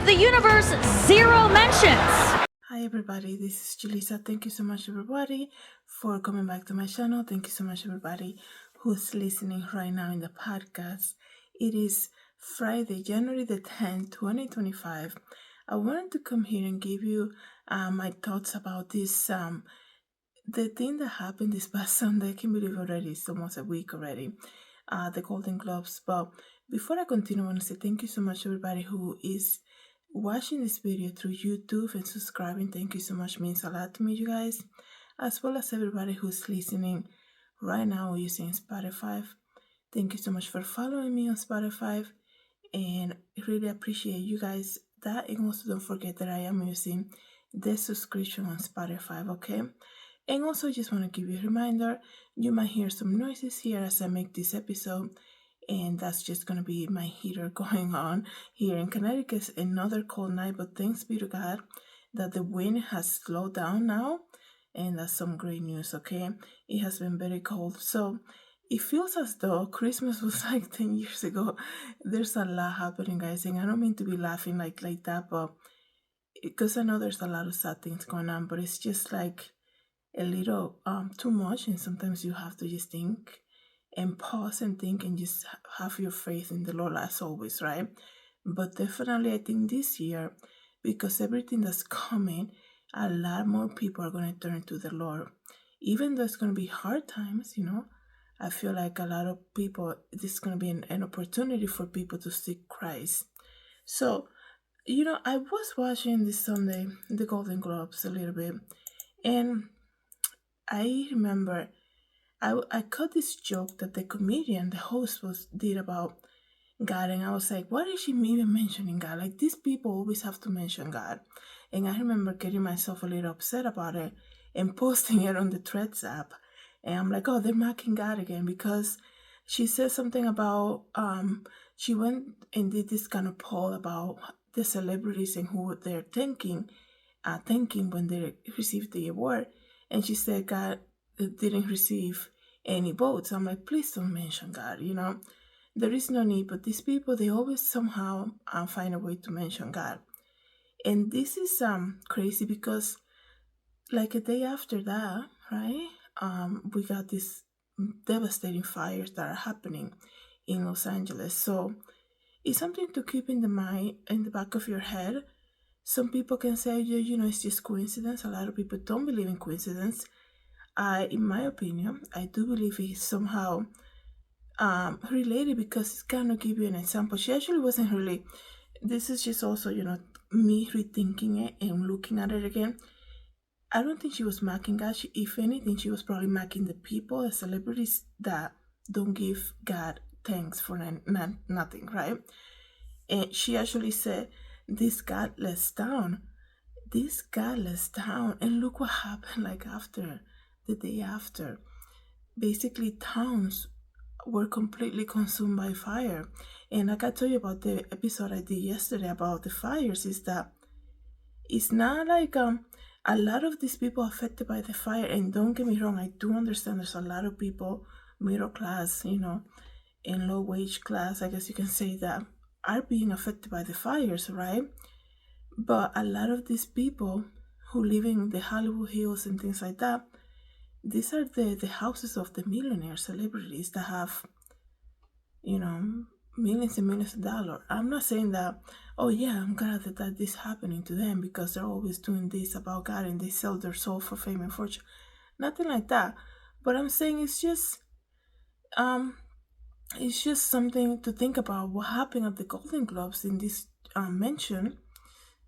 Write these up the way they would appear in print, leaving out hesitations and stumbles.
of the universe, zero mentions. Hi everybody, this is Julissa. Thank you so much everybody for coming back to my channel. Thank you so much everybody who's listening right now in the podcast. It is Friday, January the 10th, 2025. I wanted to come here and give you my thoughts about this the thing that happened this past Sunday. I can't believe already, it's almost a week already. The Golden Globes. But before I continue, I want to say thank you so much everybody who is watching this video through YouTube and subscribing. Thank you so much, means a lot to me, you guys, as well as everybody who's listening right now using Spotify. Thank you so much for following me on Spotify, and really appreciate you guys that. And also don't forget that I am using the subscription on Spotify, okay? And also just want to give you a reminder, you might hear some noises here as I make this episode, and that's just going to be my heater going on here in Connecticut. It's another cold night, but thanks be to God that the wind has slowed down now, and that's some great news, okay? It has been very cold, so it feels as though Christmas was like 10 years ago. There's a lot happening, guys, and I don't mean to be laughing like that, but because I know there's a lot of sad things going on, but it's just like a little too much, and sometimes you have to just think and pause and think and just have your faith in the Lord as always, right? But definitely I think this year, because everything that's coming, a lot more people are going to turn to the Lord. Even though it's going to be hard times, I feel like a lot of people, this is going to be an opportunity for people to seek Christ. So, I was watching this Sunday, the Golden Globes a little bit, and I remember I caught this joke that the comedian, the host, did about God, and I was like, what is she even mentioning God? Like, these people always have to mention God. And I remember getting myself a little upset about it and posting it on the Threads app. And I'm like, oh, they're mocking God again, because she said something about she went and did this kind of poll about the celebrities and who they're thanking when they received the award, and she said God didn't receive any votes. I'm like, please don't mention God, there is no need. But these people, they always somehow find a way to mention God. And this is crazy, because like a day after that, right, we got these devastating fires that are happening in Los Angeles. So it's something to keep in the back of your head. Some people can say, it's just coincidence. A lot of people don't believe in coincidence. In my opinion, I do believe it's somehow related, because it's going to give you an example. She actually wasn't really, this is just also, me rethinking it and looking at it again. I don't think she was mocking God. If anything, she was probably mocking the people, the celebrities that don't give God thanks for nothing, right? And she actually said, this godless town, and look what happened, like after the day after. Basically, towns were completely consumed by fire. And like I told you about the episode I did yesterday about the fires, is that it's not like a lot of these people affected by the fire. And don't get me wrong, I do understand there's a lot of people, middle class, and low wage class, I guess you can say, that are being affected by the fires, right? But a lot of these people who live in the Hollywood Hills and things like that, these are the houses of the millionaire celebrities that have, millions and millions of dollars. I'm not saying that, oh yeah, I'm glad that this happening to them, because they're always doing this about God and they sell their soul for fame and fortune. Nothing like that. But I'm saying it's just something to think about. What happened at the Golden Globes in this mention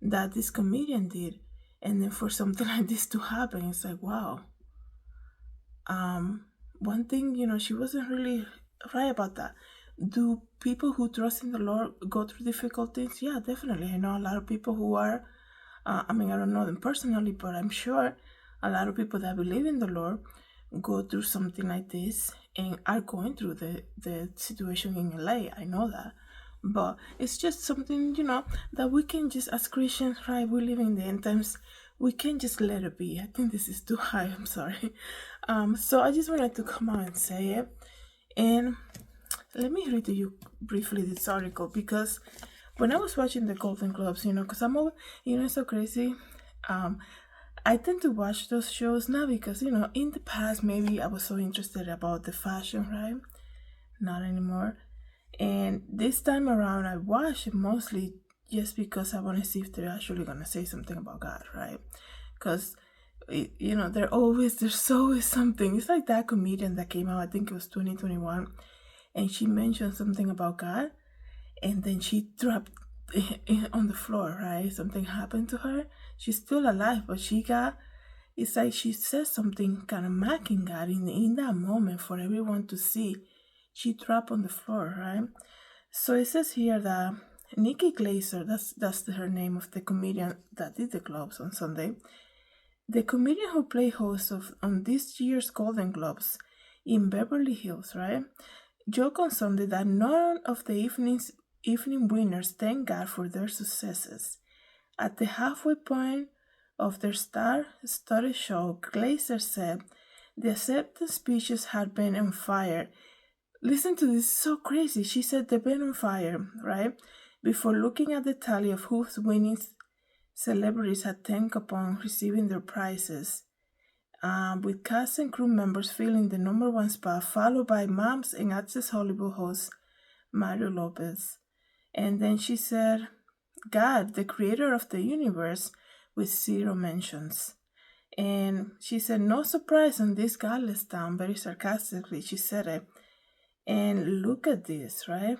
that this comedian did, and then for something like this to happen, it's like, wow. One thing, she wasn't really right about that. Do people who trust in the Lord go through difficult things? Yeah, definitely. I know a lot of people who are, I don't know them personally, but I'm sure a lot of people that believe in the Lord go through something like this and are going through the situation in LA. I know that. But it's just something, that we can just, as Christians, right, we live in the end times, we can't just let it be. I think this is too high, I'm sorry. So I just wanted to come out and say it. And let me read to you briefly this article, because when I was watching the Golden Globes, because I'm all, it's so crazy. Um, I tend to watch those shows now because, in the past, maybe I was so interested about the fashion, right? Not anymore. And this time around, I watch it mostly just because I want to see if they're actually going to say something about God, right? Because, there's always something. It's like that comedian that came out, I think it was 2021, and she mentioned something about God, and then she dropped on the floor, right? Something happened to her. She's still alive, but it's like she says something kind of mocking God in that moment for everyone to see. She dropped on the floor, right? So it says here that Nikki Glaser, that's her name of the comedian that did the Globes on Sunday, the comedian who played host on this year's Golden Globes in Beverly Hills, right? Joked on Sunday that none of the evening winners thank God for their successes. At the halfway point of their star-studded show, Glazer said the acceptance speeches had been on fire. Listen to this, so crazy. She said they've been on fire, right? Before looking at the tally of whose winning celebrities had thanked upon receiving their prizes, with cast and crew members filling the number one spot, followed by Moms and Access Hollywood host Mario Lopez. And then she said, God, the creator of the universe, with zero mentions. And she said, no surprise on this godless town, very sarcastically, she said it. And look at this, right?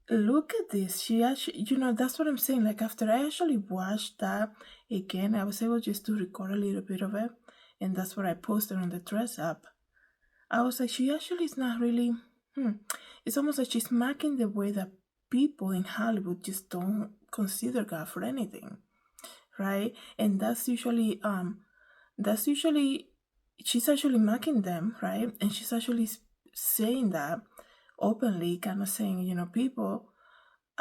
Look at this. She actually, that's what I'm saying. Like, after I actually watched that again, I was able just to record a little bit of it. And that's what I posted on the Dress app. I was like, she actually is not really, It's almost like she's marking the way that people in Hollywood just don't consider God for anything, right? And that's usually, she's actually marking them, right? And she's actually saying that openly, kind of saying, a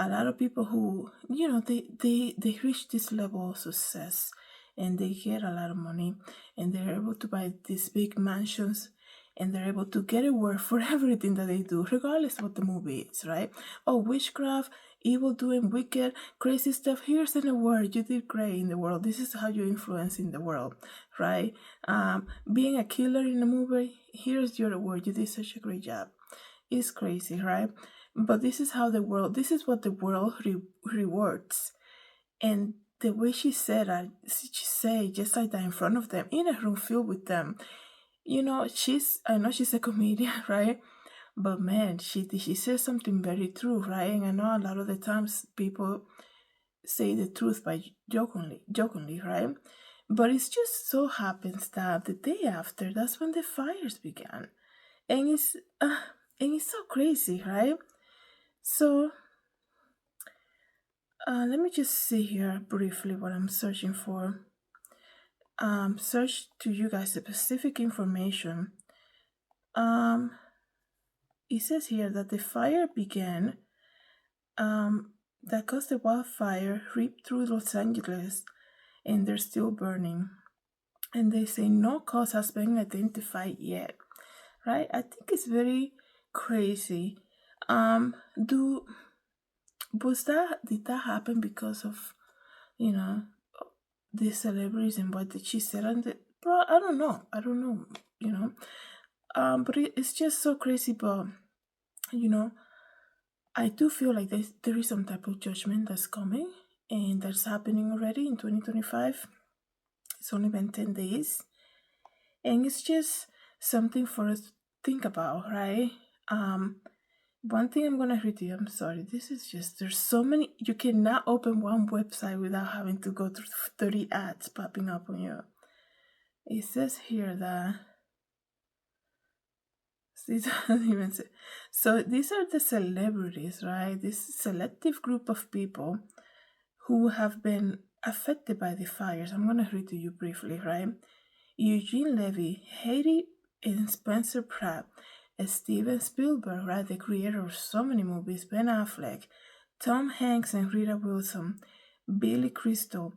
lot of people who, they reach this level of success and they get a lot of money and they're able to buy these big mansions and they're able to get a word for everything that they do, regardless of what the movie is, right? Oh, witchcraft, evil doing, wicked, crazy stuff. Here's an award. You did great in the world. This is how you influence in the world, right? Being a killer in a movie, here's your award. You did such a great job. It's crazy, right? But this is what the world rewards. And the way she said just like that in front of them, in a room filled with them, I know she's a comedian, right? But man, she says something very true, right? And I know a lot of the times people say the truth by jokingly, right? But it just so happens that the day after, that's when the fires began, and it's so crazy, right? So let me just see here briefly what I'm searching for. Search to you guys specific information. It says here that the fire began, that caused the wildfire ripped through Los Angeles, and they're still burning. And they say no cause has been identified yet, right? I think it's very crazy. Did that happen because of, the celebrities and what did she say on the bro? I don't know, but it's just so crazy. But I do feel like there is some type of judgment that's coming and that's happening already in 2025. It's only been 10 days, and it's just something for us to think about, right? One thing I'm gonna read you, I'm sorry, this is just, there's so many, you cannot open one website without having to go through 30 ads popping up on you. It says here that, it doesn't even say. So these are the celebrities, right? This selective group of people who have been affected by the fires. I'm gonna read to you briefly, right? Eugene Levy, Haiti and Spencer Pratt, Steven Spielberg, right, the creator of so many movies, Ben Affleck, Tom Hanks and Rita Wilson, Billy Crystal,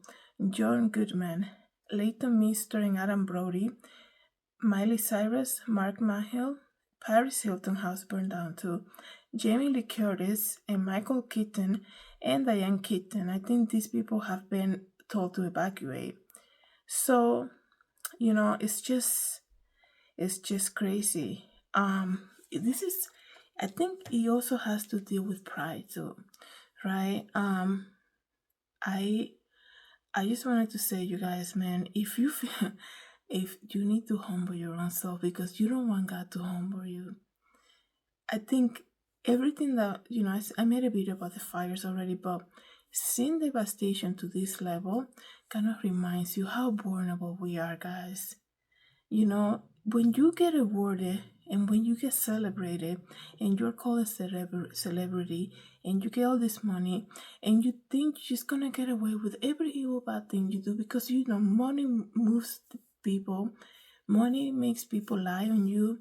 John Goodman, Leighton Meester and Adam Brody, Miley Cyrus, Mark Mahill, Paris Hilton house burned down too. Jamie Lee Curtis and Michael Keaton and Diane Keaton. I think these people have been told to evacuate. So, it's just crazy. This is, I think it also has to deal with pride too, right? I I just wanted to say, you guys, man, if you feel, if you need to humble your own self because you don't want God to humble you, I think everything that, I made a video about the fires already, but seeing devastation to this level kind of reminds you how vulnerable we are, guys. When you get awarded and when you get celebrated and you're called a celebrity and you get all this money and you think you're just gonna get away with every evil bad thing you do because money moves people, money makes people lie on you,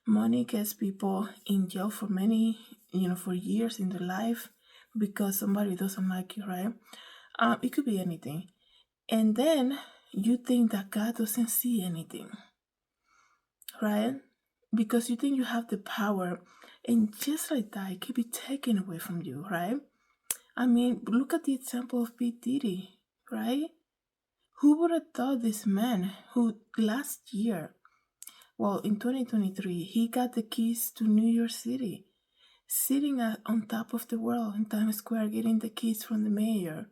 money gets people in jail for for years in their life because somebody doesn't like you, right? It could be anything. And then you think that God doesn't see anything, right? Because you think you have the power, and just like that, it can be taken away from you, right? I mean, look at the example of P. Diddy, right? Who would have thought this man who last year, well, in 2023, he got the keys to New York City, sitting on top of the world in Times Square, getting the keys from the mayor,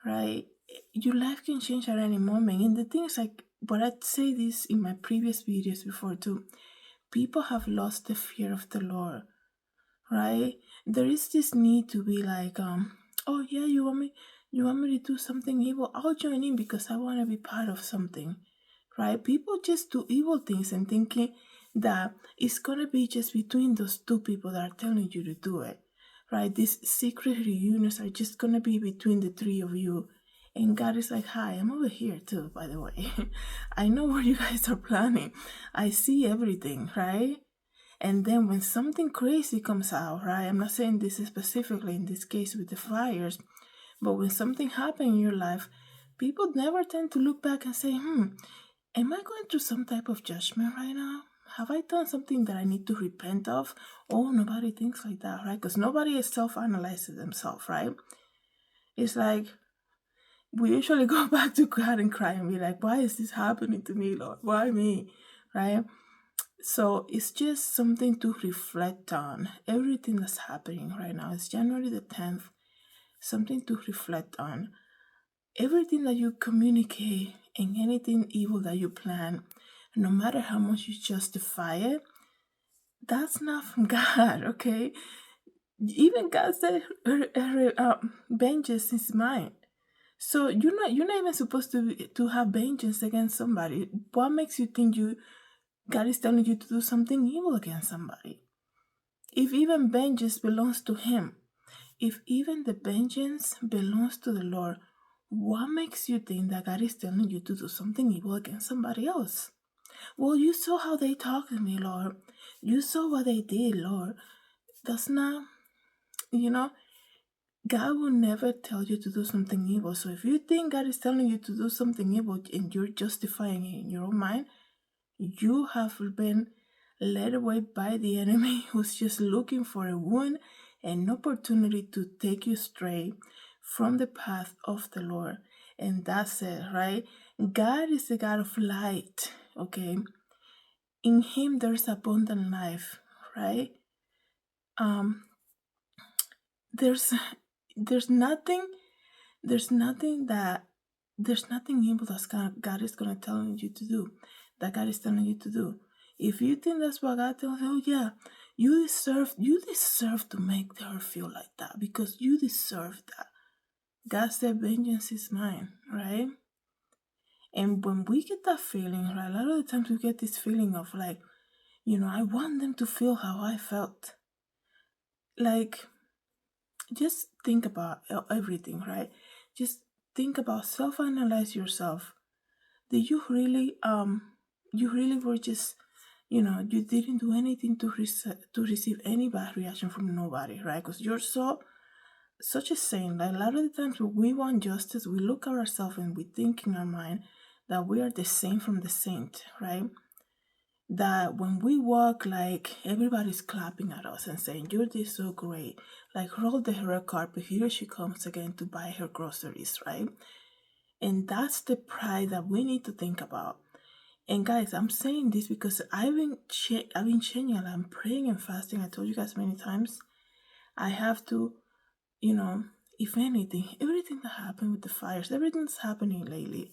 right? Your life can change at any moment. And the thing is, like, but I'd say this in my previous videos before too, people have lost the fear of the Lord, right? There is this need to be like, oh yeah, you want me to do something evil? I'll join in because I want to be part of something, right? People just do evil things and thinking that it's gonna be just between those two people that are telling you to do it, right? These secret reunions are just gonna be between the three of you. And God is like, hi, I'm over here too, by the way. I know what you guys are planning. I see everything, right? And then when something crazy comes out, right? I'm not saying this is specifically in this case with the fires, but when something happens in your life, people never tend to look back and say, am I going through some type of judgment right now? Have I done something that I need to repent of? Oh, nobody thinks like that, right? Because nobody self-analyzes themselves, right? It's like we usually go back to God and cry and be like, why is this happening to me, Lord? Why me? Right? So it's just something to reflect on. Everything that's happening right now. It's January the 10th. Something to reflect on. Everything that you communicate and anything evil that you plan, no matter how much you justify it, that's not from God, okay? Even God said, vengeance is mine. So you're not even supposed to have vengeance against somebody. What makes you think God is telling you to do something evil against somebody? If even vengeance belongs to Him, if even the vengeance belongs to the Lord, what makes you think that God is telling you to do something evil against somebody else? Well, you saw how they talked to me, Lord. You saw what they did, Lord. That's not, God will never tell you to do something evil. So if you think God is telling you to do something evil and you're justifying it in your own mind, you have been led away by the enemy who's just looking for a wound and an opportunity to take you straight from the path of the Lord. And that's it, right? God is the God of light, okay? In Him there's abundant life, right? There's nothing there's nothing evil that God is gonna tell you to do, that God is telling you to do. If you think that's what God tells you, oh yeah, you deserve to make her feel like that because you deserve that. God said, vengeance is mine, right? And when we get that feeling, right, a lot of the times we get this feeling of like, I want them to feel how I felt. Like, just think about everything, right? Just think about, self-analyze yourself. Did you really were just, you didn't do anything to receive any bad reaction from nobody, right? Because you're such a saint. Like a lot of the times when we want justice, we look at ourselves and we think in our mind that we are the saint from the saint, right? that when we walk, like everybody's clapping at us and saying, "You're this so great." Like roll the red carpet, here she comes again to buy her groceries, right? And that's the pride that we need to think about. And guys, I'm saying this because I've been changing. I'm praying and fasting. I told you guys many times. I have to, you know, if anything, everything that happened with the fires, everything that's happening lately,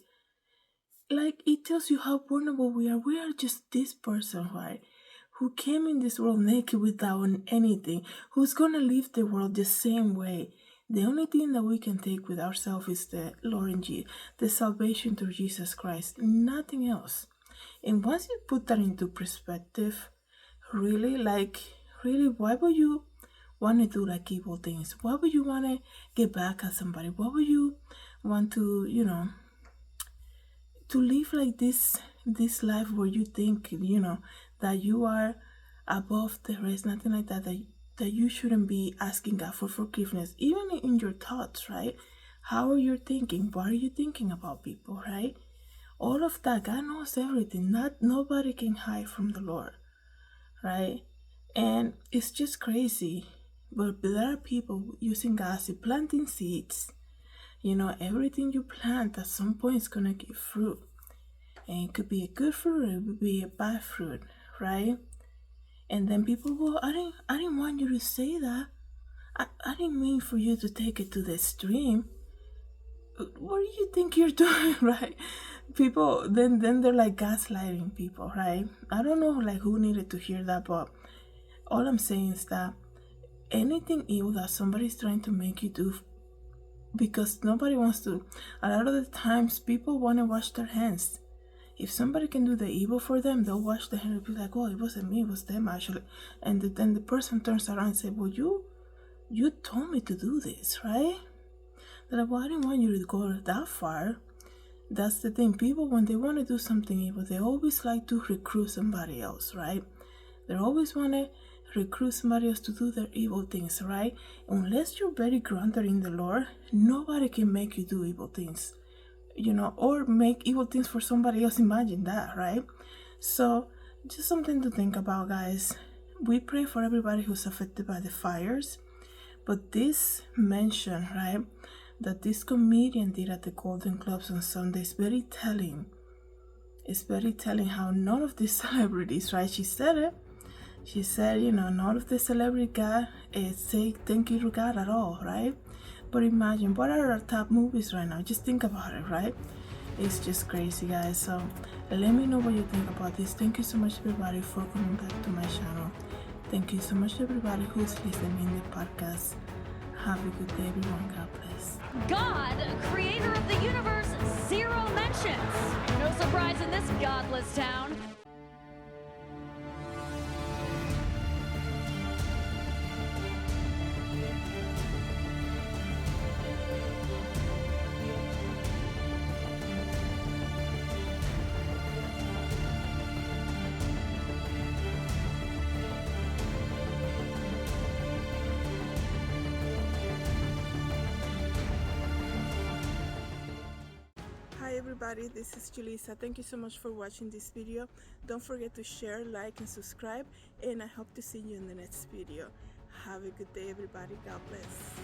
like it tells you how vulnerable we are. We are just this person, right? Who came in this world naked without anything, who's gonna leave the world the same way. The only thing that we can take with ourselves is the Lord and the salvation through Jesus Christ, nothing else. And once you put that into perspective, really, like, really, why would you want to do like evil things? Why would you want to get back at somebody? Why would you want to, to live like this life where you think, that you are above the rest, nothing like that, that you shouldn't be asking God for forgiveness, even in your thoughts, right? How are you thinking? What are you thinking about people, right? All of that, God knows everything. Nobody can hide from the Lord, right? And it's just crazy. But there are people using gossip, planting seeds. Everything you plant at some point is gonna give fruit. And it could be a good fruit, it could be a bad fruit, right? And then people, well, I didn't want you to say that. I didn't mean for you to take it to the extreme. What do you think you're doing, right? People, then they're like gaslighting people, right? I don't know, like, who needed to hear that, but all I'm saying is that anything evil that somebody's trying to make you do, because nobody wants to, a lot of the times people want to wash their hands. If somebody can do the evil for them, they'll wash their hands and be like, "Oh, it wasn't me, it was them actually." And then the person turns around and says, "Well, you told me to do this, right?" They're like, "Well, I didn't want you to go that far." That's the thing. People, when they want to do something evil, they always like to recruit somebody else, right? They always want to recruit somebody else to do their evil things, right? Unless you're very grounded in the Lord, nobody can make you do evil things, or make evil things for somebody else. Imagine that, right? So, just something to think about, guys. We pray for everybody who's affected by the fires, but this mention, right, that this comedian did at the Golden Globes on Sunday is very telling. It's very telling how none of these celebrities, right? She said it. She said, none of the celebrity got say thank you to God at all, right? But imagine, what are our top movies right now? Just think about it, right? It's just crazy, guys. So let me know what you think about this. Thank you so much, everybody, for coming back to my channel. Thank you so much, everybody who's listening in the podcast. Have a good day, everyone. God bless. God, creator of the universe, zero mentions. No surprise in this godless town. Hi everybody, this is Julissa. Thank you so much for watching this video. Don't forget to share, like, and subscribe, and I hope to see you in the next video. Have a good day, everybody. God bless.